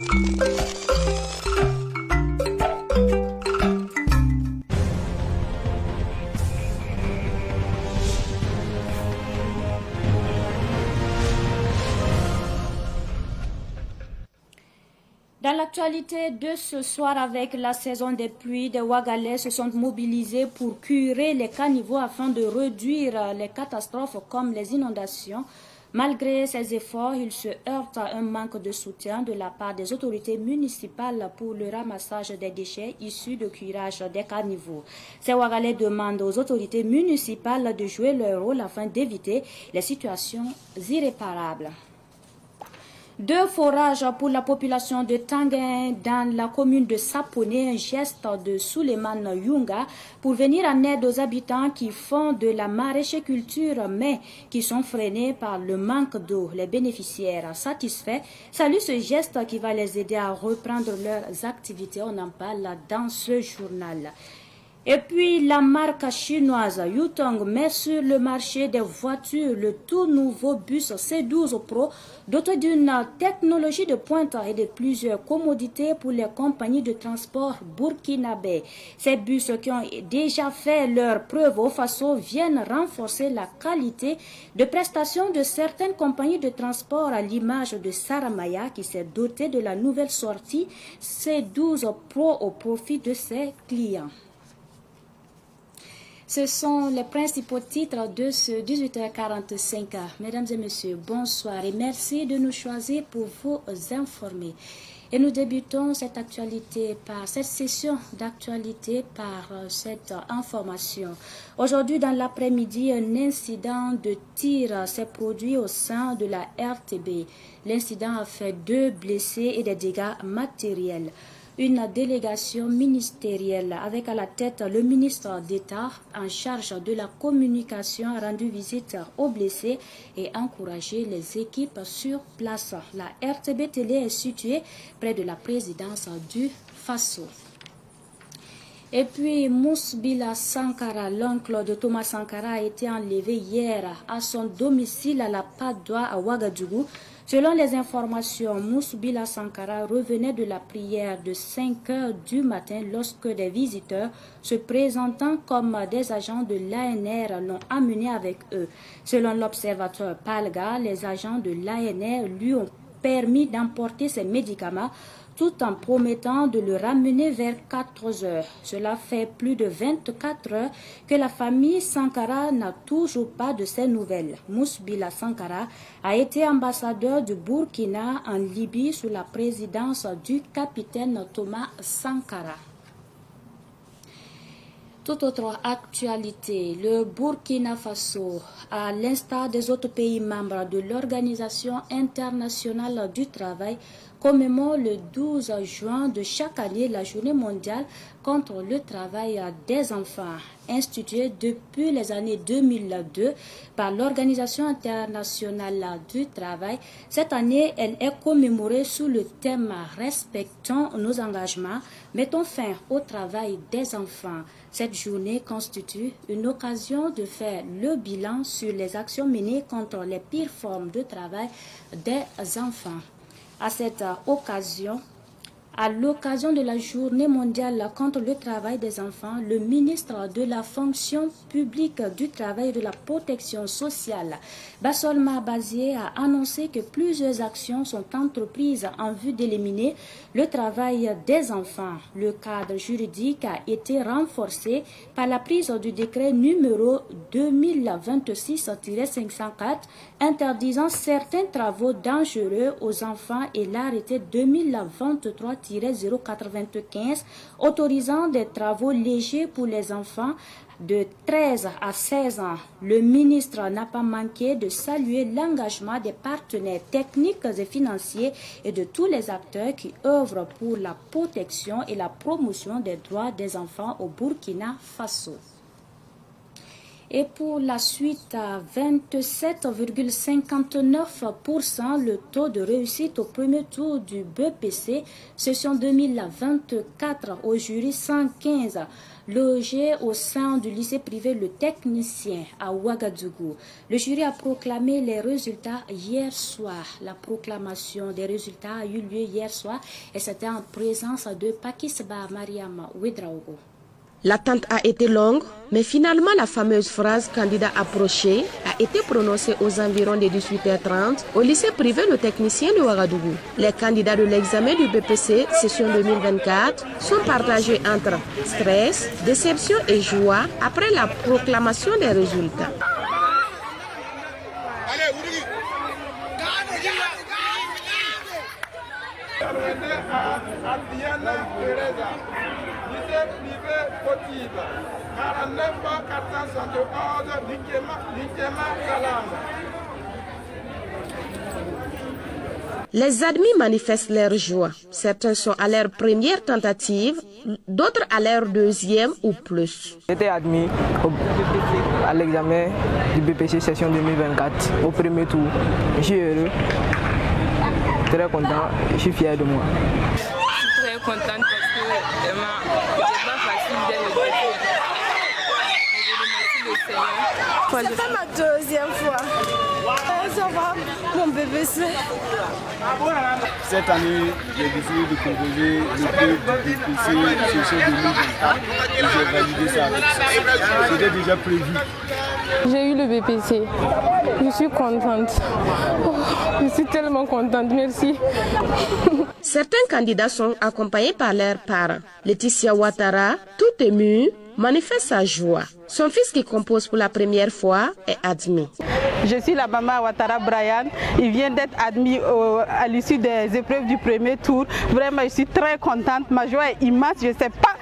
Dans l'actualité de ce soir, avec la saison des pluies, des Ouagalais se sont mobilisés pour curer les caniveaux afin de réduire les catastrophes comme les inondations. Malgré ces efforts, ils se heurtent à un manque de soutien de la part des autorités municipales pour le ramassage des déchets issus de curage des caniveaux. Ces Ouagalais demandent aux autorités municipales de jouer leur rôle afin d'éviter les situations irréparables. 2 forages pour la population de Tanguin dans la commune de Saponé, un geste de Souleymane Yunga pour venir en aide aux habitants qui font de la maraîchiculture mais qui sont freinés par le manque d'eau. Les bénéficiaires satisfaits saluent ce geste qui va les aider à reprendre leurs activités. On en parle dans ce journal. Et puis la marque chinoise Yutong met sur le marché des voitures le tout nouveau bus C12 Pro doté d'une technologie de pointe et de plusieurs commodités pour les compagnies de transport burkinabé. Ces bus qui ont déjà fait leur preuve au Faso viennent renforcer la qualité de prestation de certaines compagnies de transport à l'image de Saramaya qui s'est dotée de la nouvelle sortie C12 Pro au profit de ses clients. Ce sont les principaux titres de ce 18h45. Mesdames et messieurs, bonsoir et merci de nous choisir pour vous informer. Et nous débutons cette session d'actualité par cette information. Aujourd'hui, dans l'après-midi, un incident de tir s'est produit au sein de la RTB. L'incident a fait 2 blessés et des dégâts matériels. Une délégation ministérielle avec à la tête le ministre d'État en charge de la communication a rendu visite aux blessés et encouragé les équipes sur place. La RTB Télé est située près de la présidence du Faso. Et puis Mousbila Sankara, l'oncle de Thomas Sankara, a été enlevé hier à son domicile à la Padoua à Ouagadougou. Selon les informations, Mousbila Sankara revenait de la prière de 5 heures du matin lorsque des visiteurs se présentant comme des agents de l'ANR l'ont amené avec eux. Selon l'observateur Palga, les agents de l'ANR lui ont permis d'emporter ses médicaments tout en promettant de le ramener vers 4 heures. Cela fait plus de 24 heures que la famille Sankara n'a toujours pas de ses nouvelles. Mousbila Sankara a été ambassadeur du Burkina en Libye sous la présidence du capitaine Thomas Sankara. Toute autre actualité, le Burkina Faso, à l'instar des autres pays membres de l'Organisation internationale du travail, commémore le 12 juin de chaque année la journée mondiale contre le travail des enfants, instituée depuis les années 2002 par l'Organisation internationale du travail. Cette année, elle est commémorée sous le thème « Respectons nos engagements, mettons fin au travail des enfants ». Cette journée constitue une occasion de faire le bilan sur les actions menées contre les pires formes de travail des enfants. À l'occasion de la journée mondiale contre le travail des enfants, le ministre de la fonction publique du travail et de la protection sociale, Bassolma Bazié, a annoncé que plusieurs actions sont entreprises en vue d'éliminer le travail des enfants. Le cadre juridique a été renforcé par la prise du décret numéro 2026-504 interdisant certains travaux dangereux aux enfants et l'arrêté 2023-095 autorisant des travaux légers pour les enfants de 13 à 16 ans. Le ministre n'a pas manqué de saluer l'engagement des partenaires techniques et financiers et de tous les acteurs qui œuvrent pour la protection et la promotion des droits des enfants au Burkina Faso. Et pour la suite, à 27,59% le taux de réussite au premier tour du BPC, session 2024 au jury 115, logé au sein du lycée privé Le Technicien à Ouagadougou. Le jury a proclamé les résultats hier soir. La proclamation des résultats a eu lieu hier soir et c'était en présence de Pakisba Mariam Ouedraogo. L'attente a été longue, mais finalement la fameuse phrase « candidat approché » a été prononcée aux environs de 18h30 au lycée privé Le Technicien de Ouagadougou. Les candidats de l'examen du BPC session 2024 sont partagés entre stress, déception et joie après la proclamation des résultats. Les admis manifestent leur joie. Certains sont à leur première tentative, d'autres à leur deuxième ou plus. J'étais admis à l'examen du BPC session 2024 au premier tour. Je suis heureux, très content, je suis fier de moi. Je suis très contente parce que vraiment, c'est pas facile dès le début. C'est pas ma deuxième fois. Ça va, mon BBC. Cette année, j'ai décidé de composer le club du BPC session 2024 et j'ai validé ça. C'était déjà prévu. J'ai eu le BPC. Je suis contente. Oh, je suis tellement contente, merci. Certains candidats sont accompagnés par leurs parents. Laetitia Ouattara, tout émue, manifeste sa joie. Son fils qui compose pour la première fois est admis. Je suis la maman Ouattara Brian. Il vient d'être admis à l'issue des épreuves du premier tour. Vraiment, je suis très contente. Ma joie est immense. Je ne sais pas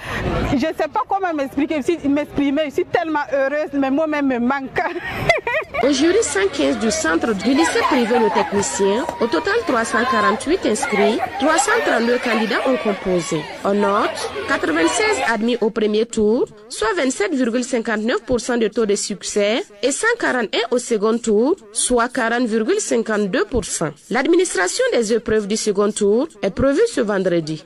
comment m'exprimer. Je suis tellement heureuse. Mes mots même me manquent. Au jury 115 du centre du lycée privé Le Technicien, au total 348 inscrits, 332 candidats ont composé. On note 96 admis au premier tour, soit 27,59% de taux de succès et 141 au second tour, soit 40,52%. L'administration des épreuves du second tour est prévue ce vendredi.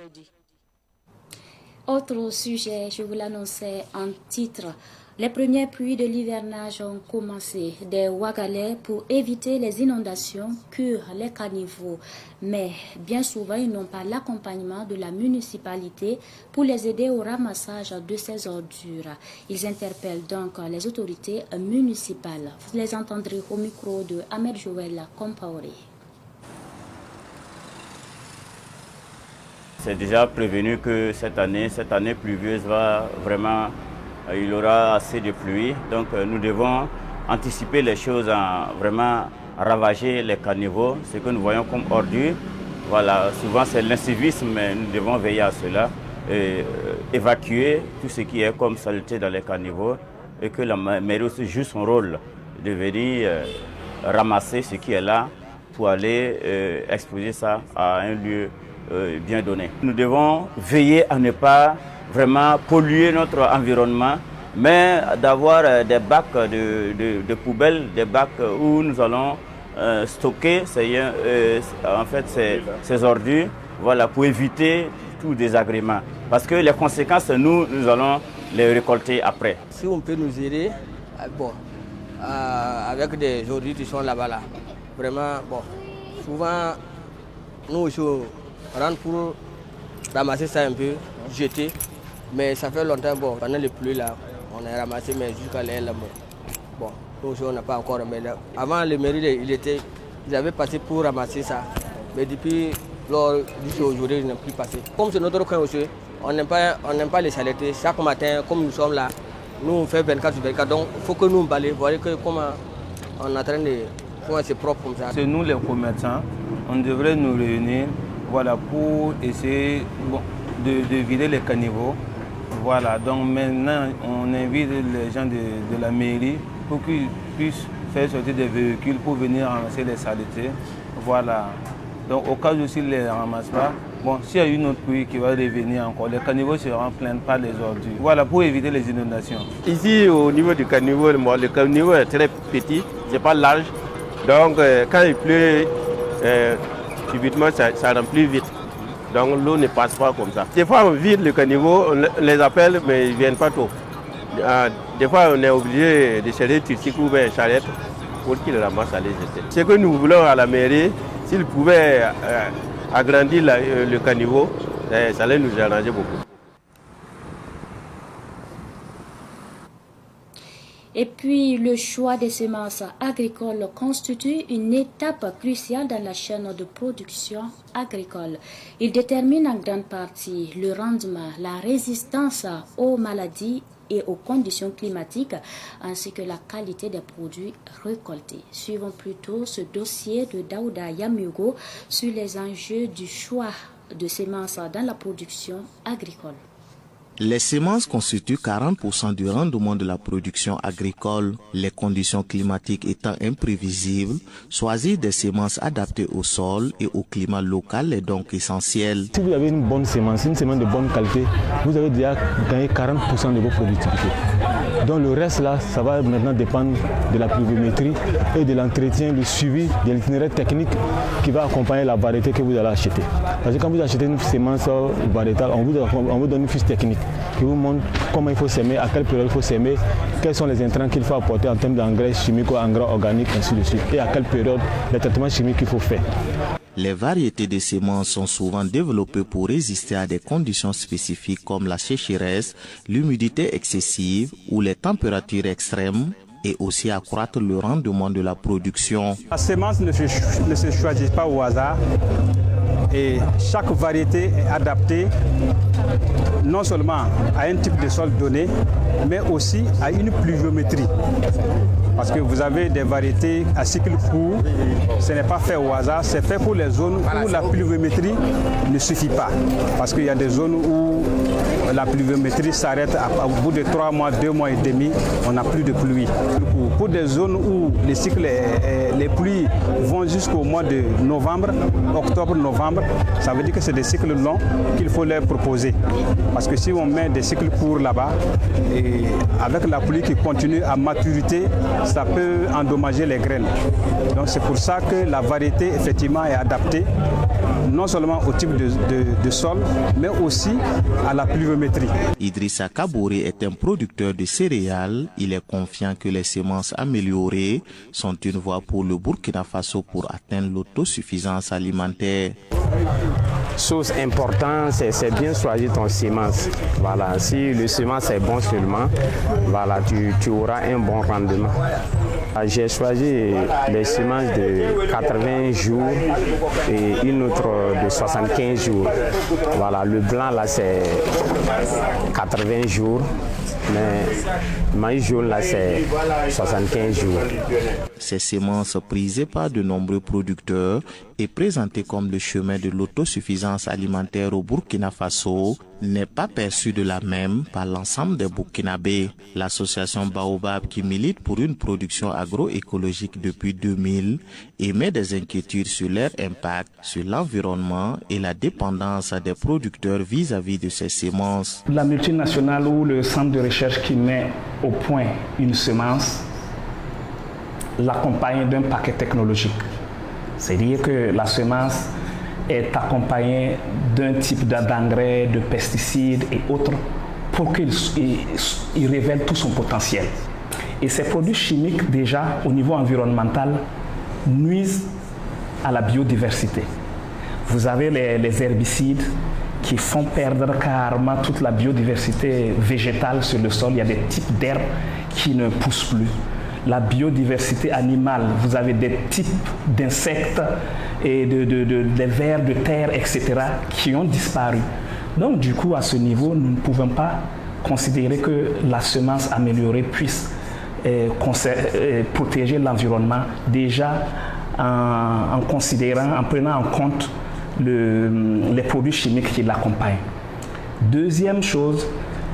Autre sujet, je vous l'annonçais en titre. Les premières pluies de l'hivernage ont commencé. Des Ouagalais, pour éviter les inondations, curent les caniveaux. Mais bien souvent, ils n'ont pas l'accompagnement de la municipalité pour les aider au ramassage de ces ordures. Ils interpellent donc les autorités municipales. Vous les entendrez au micro de Ahmed Joël Compaoré. C'est déjà prévenu que cette année pluvieuse va vraiment... Il y aura assez de pluie, donc nous devons anticiper les choses en vraiment ravager les caniveaux, ce que nous voyons comme ordures. Voilà, souvent c'est l'incivisme, mais nous devons veiller à cela et évacuer tout ce qui est comme saleté dans les caniveaux et que la mairie aussi joue son rôle de venir ramasser ce qui est là pour aller exposer ça à un lieu bien donné. Nous devons veiller à ne pas vraiment polluer notre environnement, mais d'avoir des bacs de poubelles, des bacs où nous allons stocker ces ordures, voilà, pour éviter tout désagrément. Parce que les conséquences, nous allons les récolter après. Si on peut nous aider, avec des ordures qui sont là-bas, vraiment, souvent, nous aussi, on rentre pour ramasser ça un peu, jeter. Mais ça fait longtemps, pendant les pluies là, on a ramassé, mais jusqu'à l'air, nous aussi on n'a pas encore. Mais là, avant le mairie, ils avaient passé pour ramasser ça. Mais depuis aujourd'hui, ils n'ont plus passé. Comme c'est notre coin aussi, on n'aime pas les saletés. Chaque matin, comme nous sommes là, nous on fait 24 sur 24. Donc il faut que nous balayons. Vous voyez comment on est en train de faire c'est propre comme ça. C'est nous les commerçants, on devrait nous réunir pour essayer de vider les caniveaux. Voilà, donc maintenant on invite les gens de la mairie pour qu'ils puissent faire sortir des véhicules pour venir ramasser les saletés. Voilà, donc au cas où s'ils ne les ramassent pas, Bon, s'il y a une autre pluie qui va revenir encore, les caniveaux seront pleins par les ordures. Voilà, pour éviter les inondations. Ici, au niveau du caniveau, le caniveau est très petit, c'est pas large. Donc, quand il pleut, subitement, ça remplit vite. Donc, l'eau ne passe pas comme ça. Des fois, on vide le caniveau, on les appelle, mais ils ne viennent pas tôt. Des fois, on est obligé de chercher tricycle ou une charrette pour qu'ils ramassent à les jeter. Ce que nous voulons à la mairie, s'ils pouvaient agrandir le caniveau, ça allait nous arranger beaucoup. Et puis, le choix des semences agricoles constitue une étape cruciale dans la chaîne de production agricole. Il détermine en grande partie le rendement, la résistance aux maladies et aux conditions climatiques, ainsi que la qualité des produits récoltés. Suivons plutôt ce dossier de Daouda Yamugo sur les enjeux du choix de semences dans la production agricole. Les semences constituent 40% du rendement de la production agricole. Les conditions climatiques étant imprévisibles, choisir des semences adaptées au sol et au climat local est donc essentiel. Si vous avez une bonne semence de bonne qualité, vous avez déjà gagné 40% de vos productivités. Donc le reste là, ça va maintenant dépendre de la pluviométrie et de l'entretien, du suivi, de l'itinéraire technique qui va accompagner la variété que vous allez acheter. Parce que quand vous achetez une semence variétale, on vous donne une fiche technique qui vous montre comment il faut s'aimer, à quelle période il faut s'aimer, quels sont les intrants qu'il faut apporter en termes d'engrais chimiques ou engrais organiques, ainsi de suite, et à quelle période les traitements chimiques qu'il faut faire. Les variétés de semences sont souvent développées pour résister à des conditions spécifiques comme la sécheresse, l'humidité excessive ou les températures extrêmes, et aussi accroître le rendement de la production. La semence ne se choisit pas au hasard et chaque variété est adaptée non seulement à un type de sol donné, mais aussi à une pluviométrie. Parce que vous avez des variétés à cycle court, ce n'est pas fait au hasard, c'est fait pour les zones où la pluviométrie ne suffit pas. Parce qu'il y a des zones où la pluviométrie s'arrête au bout de 3 mois, 2 mois et demi, on n'a plus de pluie. Pour des zones où les cycles, les pluies vont jusqu'au mois de novembre, octobre-novembre, ça veut dire que c'est des cycles longs qu'il faut leur proposer. Parce que si on met des cycles courts là-bas, et avec la pluie qui continue à maturité, ça peut endommager les graines. Donc c'est pour ça que la variété effectivement est adaptée non seulement au type de sol, mais aussi à la pluviométrie. Idrissa Kabouré est un producteur de céréales. Il est confiant que les semences améliorées sont une voie pour le Burkina Faso pour atteindre l'autosuffisance alimentaire. Chose importante, c'est bien choisir ton semence. Voilà, si le semence est bon seulement, voilà, tu auras un bon rendement. J'ai choisi les semences de 80 jours et une autre de 75 jours. Voilà, le blanc là c'est 80 jours, mais maïs jaune là c'est 75 jours. Ces semences prisées par de nombreux producteurs et présentées comme le chemin de l'autosuffisance alimentaire au Burkina Faso n'est pas perçue de la même par l'ensemble des Burkinabés. L'association Baobab, qui milite pour une production agroécologique depuis 2000, émet des inquiétudes sur leur impact sur l'environnement et la dépendance des producteurs vis-à-vis de ces semences. La multinationale ou le centre de recherche qui met au point une semence l'accompagne d'un paquet technologique. C'est-à-dire que la semence est accompagnée d'un type d'engrais, de pesticides et autres pour qu'il révèle tout son potentiel. Et ces produits chimiques, déjà, au niveau environnemental, nuisent à la biodiversité. Vous avez les herbicides qui font perdre carrément toute la biodiversité végétale sur le sol. Il y a des types d'herbes qui ne poussent plus. La biodiversité animale, vous avez des types d'insectes et des vers de terre, etc., qui ont disparu. Donc, du coup, à ce niveau, nous ne pouvons pas considérer que la semence améliorée puisse protéger l'environnement, déjà en prenant en compte les produits chimiques qui l'accompagnent. Deuxième chose,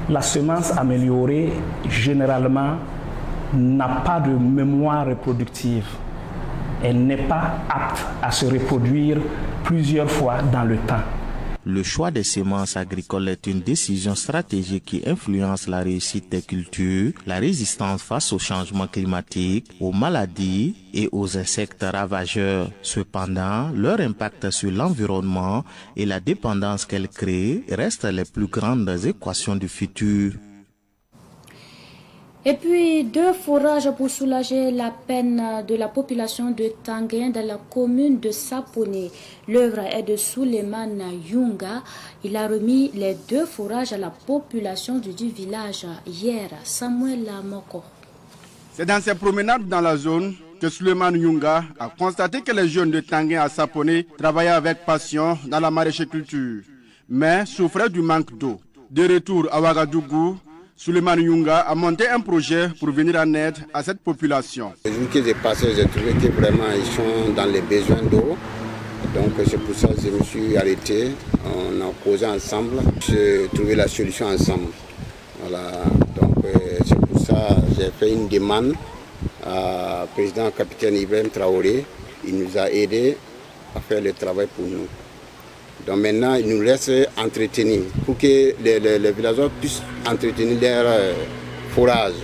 la semence améliorée, généralement, n'a pas de mémoire reproductive. Elle n'est pas apte à se reproduire plusieurs fois dans le temps. Le choix des semences agricoles est une décision stratégique qui influence la réussite des cultures, la résistance face au changement climatique, aux maladies et aux insectes ravageurs. Cependant, leur impact sur l'environnement et la dépendance qu'elles créent restent les plus grandes équations du futur. Et puis, 2 forages pour soulager la peine de la population de Tanguin dans la commune de Sapone. L'œuvre est de Suleiman Yunga. Il a remis les 2 forages à la population du village hier. Samuel Moko. C'est dans ses promenades dans la zone que Suleiman Yunga a constaté que les jeunes de Tanguin à Sapone travaillaient avec passion dans la maraîchiculture, mais souffraient du manque d'eau. De retour à Ouagadougou, Suleiman Yunga a monté un projet pour venir en aide à cette population. Les jours que j'ai passé, j'ai trouvé que vraiment ils sont dans les besoins d'eau. Donc c'est pour ça que je me suis arrêté. On a posé ensemble, j'ai trouvé la solution ensemble. Voilà. Donc c'est pour ça que j'ai fait une demande au président capitaine Ibrahim Traoré. Il nous a aidés à faire le travail pour nous. Donc maintenant, il nous reste entretenir pour que les villageois puissent entretenir leur forage.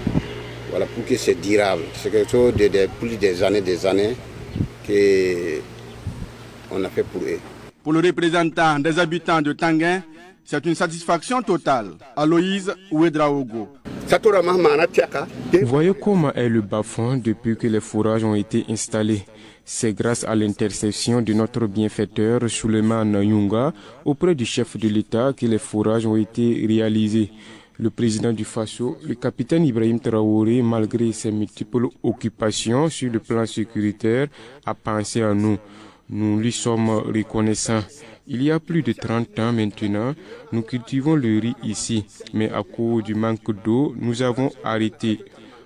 Voilà, pour que c'est durable. C'est quelque chose de plus des années qu'on a fait pour eux. Pour le représentant des habitants de Tanguin, c'est une satisfaction totale. Aloïse Ouedraogo. Voyez comment est le bas-fond depuis que les forages ont été installés. C'est grâce à l'intercession de notre bienfaiteur Suleiman Yunga auprès du chef de l'État que les forages ont été réalisés. Le président du Faso, le capitaine Ibrahim Traoré, malgré ses multiples occupations sur le plan sécuritaire, a pensé à nous. Nous lui sommes reconnaissants. Il y a plus de 30 ans maintenant, nous cultivons le riz ici, mais à cause du manque d'eau, nous avons arrêté.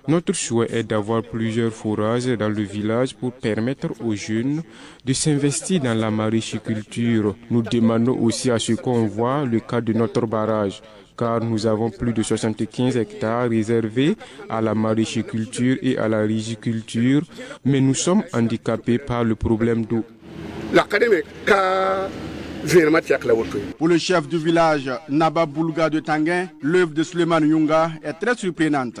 Notre souhait est d'avoir plusieurs forages dans le village pour permettre aux jeunes de s'investir dans la maraîchiculture. Nous demandons aussi à ce qu'on voit le cas de notre barrage, car nous avons plus de 75 hectares réservés à la maraîchiculture et à la riziculture, mais nous sommes handicapés par le problème d'eau. Pour le chef du village Naba Boulga de Tanguin, l'œuvre de Suleiman Yunga est très surprenante.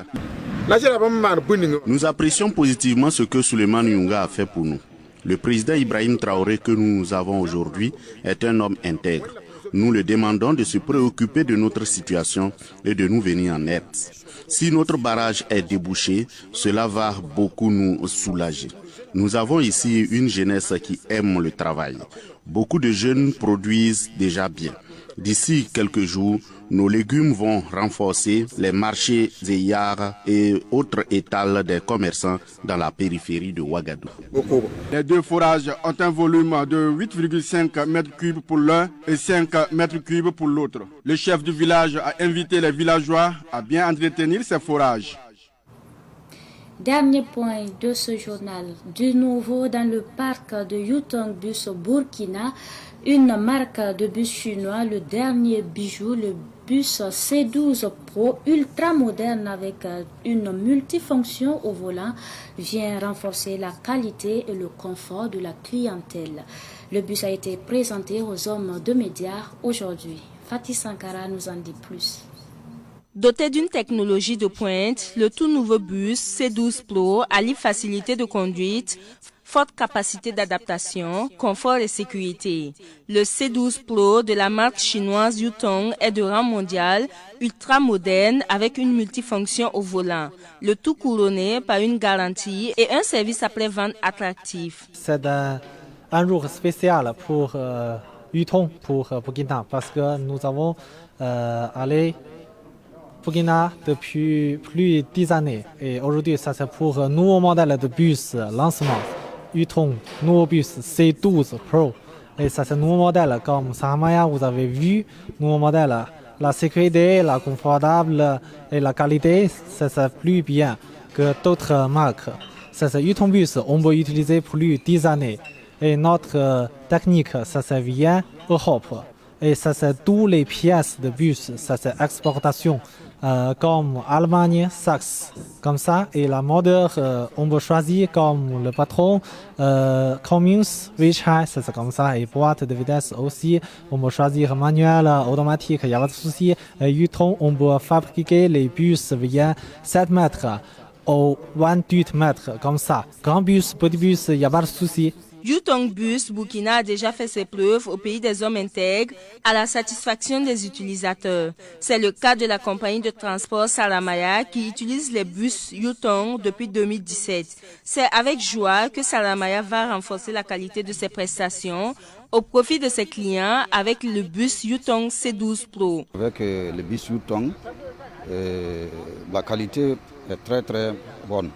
Nous apprécions positivement ce que Suleiman Yunga a fait pour nous. Le président Ibrahim Traoré que nous avons aujourd'hui est un homme intègre. Nous le demandons de se préoccuper de notre situation et de nous venir en aide. Si notre barrage est débouché, cela va beaucoup nous soulager. Nous avons ici une jeunesse qui aime le travail. Beaucoup de jeunes produisent déjà bien. D'ici quelques jours, nos légumes vont renforcer les marchés Zeyar et autres étals des commerçants dans la périphérie de Ouagadougou. Les 2 forages ont un volume de 8,5 m3 pour l'un et 5 m3 pour l'autre. Le chef du village a invité les villageois à bien entretenir ces forages. Dernier point de ce journal. De nouveau dans le parc de Yutong Bus Burkina, une marque de bus chinois, le dernier bijou, le bus C12 Pro, ultra moderne avec une multifonction au volant, vient renforcer la qualité et le confort de la clientèle. Le bus a été présenté aux hommes de médias aujourd'hui. Fatih Sankara nous en dit plus. Doté d'une technologie de pointe, le tout nouveau bus C12 Pro allie facilité de conduite, forte capacité d'adaptation, confort et sécurité. Le C12 Pro de la marque chinoise Yutong est de rang mondial, ultra moderne avec une multifonction au volant. Le tout couronné par une garantie et un service après-vente attractif. C'est un jour spécial pour Yutong, pour Burkina, parce que nous avons allé Burkina depuis plus de 10 années. Et aujourd'hui, ça c'est pour un nouveau modèle de bus lancement. Yutong, nouveau bus C12 Pro. Et ça c'est un nouveau modèle comme Sahamaya, vous avez vu, nouveau modèle. La sécurité, la confortable et la qualité, ça c'est plus bien que d'autres marques. Ça c'est Yutong bus, on peut utiliser plus de 10 années. Et notre technique, ça vient Europe. Et ça c'est tous les pièces de bus, ça c'est exportation. Comme Allemagne, Saxe, comme ça. Et la moteur, on peut choisir comme le patron, Cummins, Weichai, c'est comme ça. Et boîte de vitesse aussi, on peut choisir manuel, automatique, il n'y a pas de souci. Yutong, on peut fabriquer les bus via 7 mètres ou 28 mètres, comme ça. Grand bus, petit bus, il n'y a pas de souci. Yutong Bus Burkina a déjà fait ses preuves au pays des hommes intègres à la satisfaction des utilisateurs. C'est le cas de la compagnie de transport Salamaya qui utilise les bus Yutong depuis 2017. C'est avec joie que Salamaya va renforcer la qualité de ses prestations au profit de ses clients avec le bus Yutong C12 Pro. Avec le bus Yutong, la qualité est très très bonne.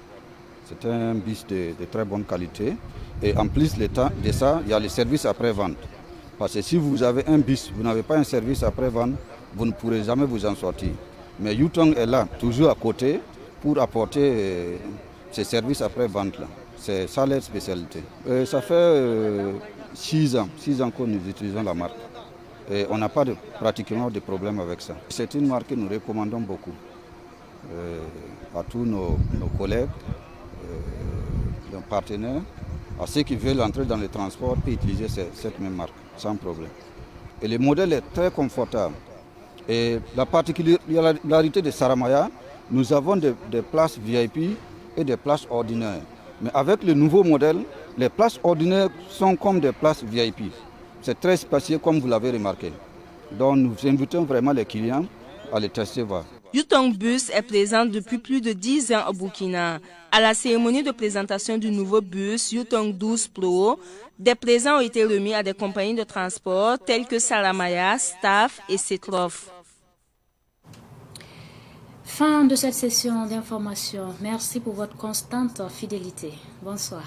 C'est un bus de très bonne qualité. Et en plus de ça, il y a le service après-vente. Parce que si vous avez un bus, vous n'avez pas un service après-vente, vous ne pourrez jamais vous en sortir. Mais Yutong est là, toujours à côté, pour apporter ces services après-vente-là. C'est ça leur spécialité. Ça fait 6 ans que nous utilisons la marque. Et on n'a pas pratiquement de problème avec ça. C'est une marque que nous recommandons beaucoup à tous nos collègues, nos partenaires. À ceux qui veulent entrer dans le transport et utiliser cette même marque, sans problème. Et le modèle est très confortable. Et la particularité de Salamaya, nous avons des places VIP et des places ordinaires. Mais avec le nouveau modèle, les places ordinaires sont comme des places VIP. C'est très spacieux comme vous l'avez remarqué. Donc nous invitons vraiment les clients à les tester voir. Yutong Bus est présent depuis plus de 10 ans au Burkina. À la cérémonie de présentation du nouveau bus Yutong 12 Pro, des présents ont été remis à des compagnies de transport telles que Salamaya, Staff et Setrof. Fin de cette session d'information. Merci pour votre constante fidélité. Bonsoir.